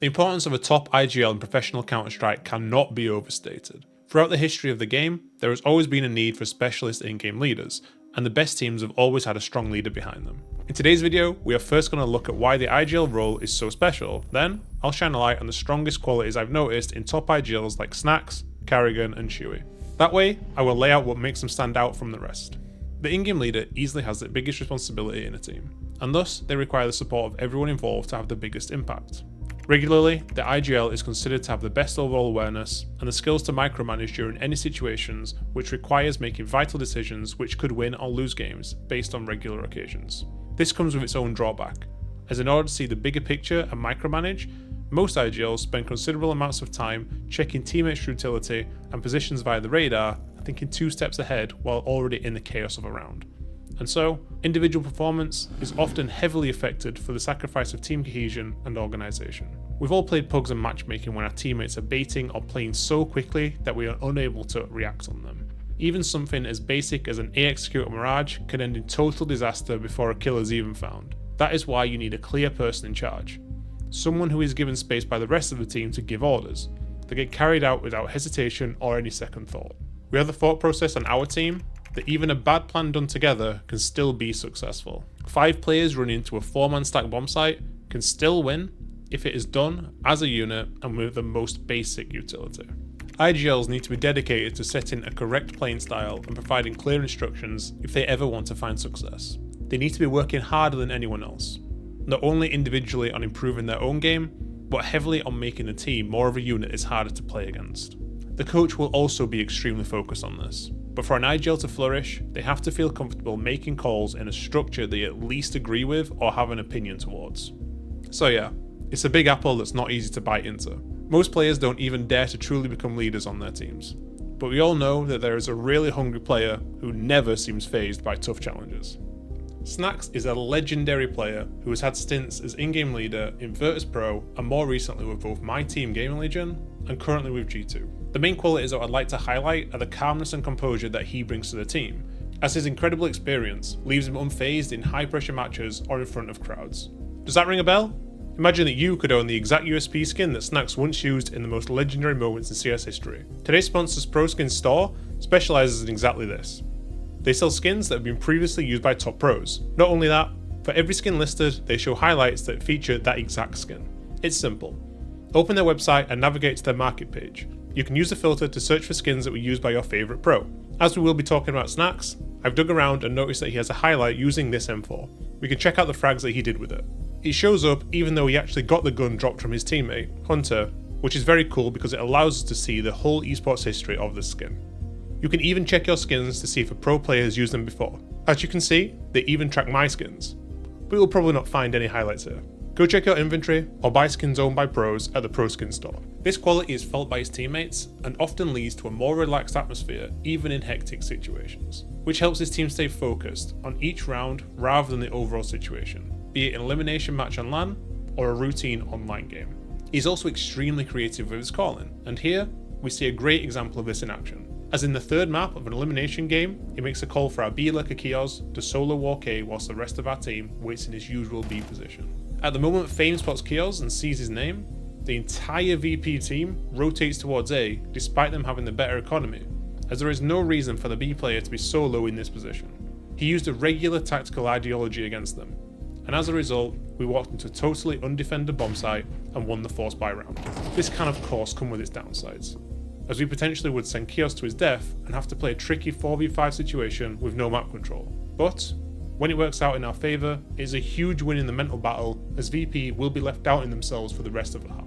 The importance of a top IGL in professional Counter-Strike cannot be overstated. Throughout the history of the game, there has always been a need for specialist in-game leaders, and the best teams have always had a strong leader behind them. In today's video, we are first going to look at why the IGL role is so special, then I'll shine a light on the strongest qualities I've noticed in top IGLs like Snax, Karrigan and siuhy. That way, I will lay out what makes them stand out from the rest. The in-game leader easily has the biggest responsibility in a team, and thus they require the support of everyone involved to have the biggest impact. Regularly, the IGL is considered to have the best overall awareness and the skills to micromanage during any situations which requires making vital decisions which could win or lose games based on regular occasions. This comes with its own drawback, as in order to see the bigger picture and micromanage, most IGLs spend considerable amounts of time checking teammates' utility and positions via the radar and thinking 2 steps ahead while already in the chaos of a round. And so, individual performance is often heavily affected for the sacrifice of team cohesion and organisation. We've all played pugs and matchmaking when our teammates are baiting or playing so quickly that we are unable to react on them. Even something as basic as an A execute Mirage can end in total disaster before a kill is even found. That is why you need a clear person in charge. Someone who is given space by the rest of the team to give orders, that get carried out without hesitation or any second thought. We have the thought process on our team that even a bad plan done together can still be successful. 5 players running into a 4-man stack bomb site can still win if it is done as a unit and with the most basic utility. IGLs need to be dedicated to setting a correct playing style and providing clear instructions if they ever want to find success. They need to be working harder than anyone else, not only individually on improving their own game, but heavily on making the team more of a unit is harder to play against. The coach will also be extremely focused on this, but for an IGL to flourish, they have to feel comfortable making calls in a structure they at least agree with or have an opinion towards. So yeah, it's a big apple that's not easy to bite into. Most players don't even dare to truly become leaders on their teams, but we all know that there is a really hungry player who never seems fazed by tough challenges. Snax is a legendary player who has had stints as in-game leader in Virtus Pro and more recently with both my team Gamerlegion and currently with G2. The main qualities that I'd like to highlight are the calmness and composure that he brings to the team, as his incredible experience leaves him unfazed in high pressure matches or in front of crowds. Does that ring a bell? Imagine that you could own the exact USP skin that Snax once used in the most legendary moments in CS history. Today's sponsor's ProSkin store specialises in exactly this. They sell skins that have been previously used by top pros. Not only that, for every skin listed, they show highlights that feature that exact skin. It's simple. Open their website and navigate to their market page. You can use the filter to search for skins that were used by your favourite pro. As we will be talking about Snax, I've dug around and noticed that he has a highlight using this M4. We can check out the frags that he did with it. It shows up even though he actually got the gun dropped from his teammate, Hunter, which is very cool because it allows us to see the whole esports history of this skin. You can even check your skins to see if a pro player has used them before. As you can see, they even track my skins, but you'll probably not find any highlights here. Go check your inventory or buy skins owned by pros at the ProSkin store. This quality is felt by his teammates and often leads to a more relaxed atmosphere even in hectic situations, which helps his team stay focused on each round rather than the overall situation, be it an elimination match on LAN or a routine online game. He's also extremely creative with his calling, and here we see a great example of this in action. As in the third map of an elimination game, he makes a call for our B lurker Kios to solo walk A whilst the rest of our team waits in his usual B position. At the moment Fame spots Kios and sees his name, the entire VP team rotates towards A despite them having the better economy, as there is no reason for the B player to be solo in this position. He used a regular tactical ideology against them, and as a result, we walked into a totally undefended bomb site and won the force buy round. This can of course come with its downsides, as we potentially would send Kios to his death and have to play a tricky 4v5 situation with no map control. But when it works out in our favour, it is a huge win in the mental battle, as VP will be left doubting themselves for the rest of the half.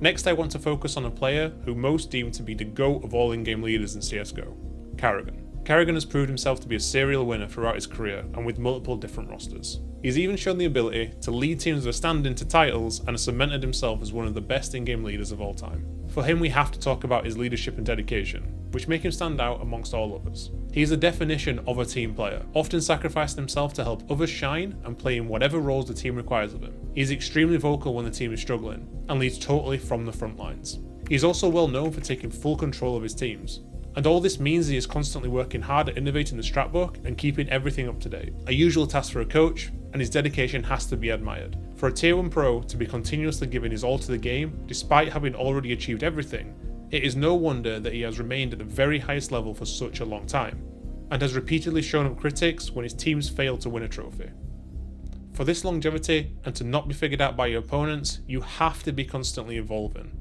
Next I want to focus on a player who most deem to be the GOAT of all in-game leaders in CSGO, Karrigan. Karrigan has proved himself to be a serial winner throughout his career and with multiple different rosters. He's even shown the ability to lead teams that stand into titles and has cemented himself as one of the best in-game leaders of all time. For him we have to talk about his leadership and dedication, which make him stand out amongst all others. He is the definition of a team player, often sacrificing himself to help others shine and play in whatever roles the team requires of him. He is extremely vocal when the team is struggling, and leads totally from the front lines. He is also well known for taking full control of his teams, And all this means he is constantly working hard at innovating the strat book and keeping everything up to date. A usual task for a coach, and his dedication has to be admired. For a tier 1 pro to be continuously giving his all to the game, despite having already achieved everything, it is no wonder that he has remained at the very highest level for such a long time, and has repeatedly shown up critics when his teams failed to win a trophy. For this longevity, and to not be figured out by your opponents, you have to be constantly evolving.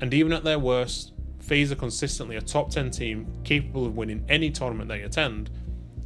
And even at their worst, FaZe are consistently a top 10 team capable of winning any tournament they attend,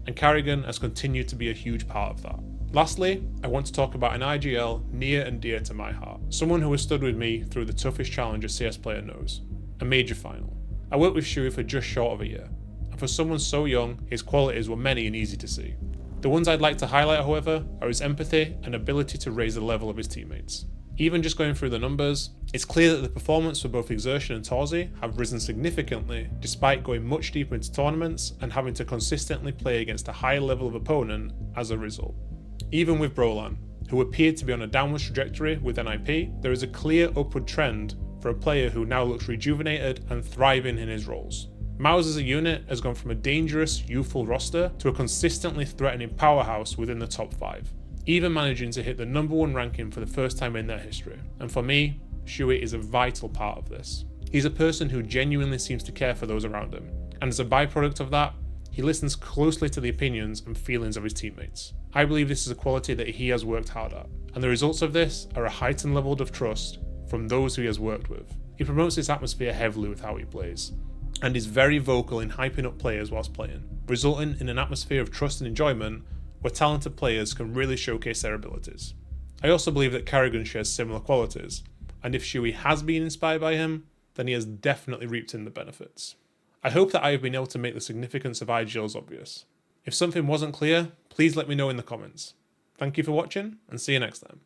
and Karrigan has continued to be a huge part of that. Lastly, I want to talk about an IGL near and dear to my heart, someone who has stood with me through the toughest challenge a CS player knows, a major final. I worked with siuhy for just short of a year, and for someone so young, his qualities were many and easy to see. The ones I'd like to highlight, however, are his empathy and ability to raise the level of his teammates. Even just going through the numbers, it's clear that the performance for both Exertion and Pogy have risen significantly despite going much deeper into tournaments and having to consistently play against a higher level of opponent as a result. Even with Brolan, who appeared to be on a downward trajectory with NIP, there is a clear upward trend for a player who now looks rejuvenated and thriving in his roles. Mouse as a unit has gone from a dangerous, youthful roster to a consistently threatening powerhouse within the top 5, even managing to hit the #1 ranking for the first time in their history. And for me, siuhy is a vital part of this. He's a person who genuinely seems to care for those around him, and as a byproduct of that, he listens closely to the opinions and feelings of his teammates. I believe this is a quality that he has worked hard at, and the results of this are a heightened level of trust from those who he has worked with. He promotes this atmosphere heavily with how he plays, and is very vocal in hyping up players whilst playing, resulting in an atmosphere of trust and enjoyment where talented players can really showcase their abilities. I also believe that Karrigan shares similar qualities, and if siuhy has been inspired by him, then he has definitely reaped in the benefits. I hope that I have been able to make the significance of IGLs obvious. If something wasn't clear, please let me know in the comments. Thank you for watching, and see you next time.